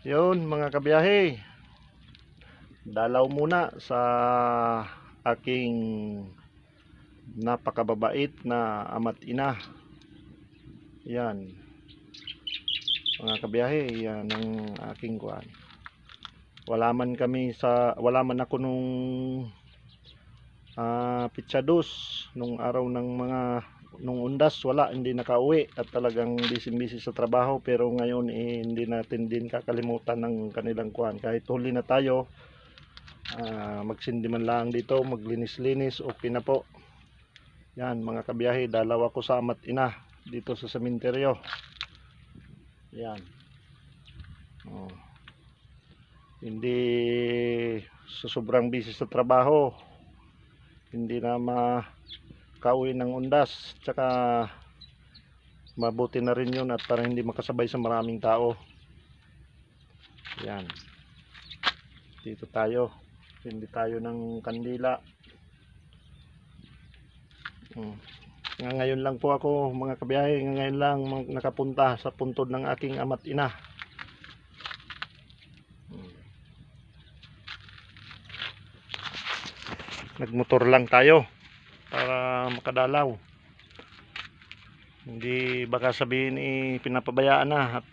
Yun mga kabiyahe, dalaw muna sa aking napakababait na ama't ina. Yan mga kabiyahe, yan ang aking kuwan. Wala man ako nung pitsados nung araw ng mga nung undas, hindi nakauwi at talagang busy sa trabaho. Pero ngayon hindi natin din kakalimutan ng kanilang kuwan. Kahit huli na tayo, magsindi man lang dito, maglinis-linis, okay na po. Yan mga kabiyahe, dalawa ko sa ama't ina dito sa sementeryo. Yan. Hindi sa sobrang busy sa trabaho, hindi na makauwi ng undas, tsaka mabuti na rin yun at para hindi makasabay sa maraming tao. Yan, dito tayo, hindi tayo ng kandila. Ngayon lang po ako mga kabiyahe, ngayon lang nakapunta sa puntod ng aking ama't ina. Nagmotor lang tayo para makadalaw. Hindi baka sabihin pinapabayaan na.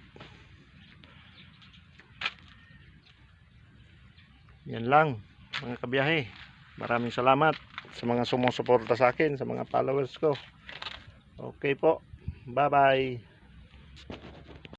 Yan lang mga kabiyahe. Maraming salamat sa mga sumusuporta sa akin, sa mga followers ko. Okay po. Bye bye.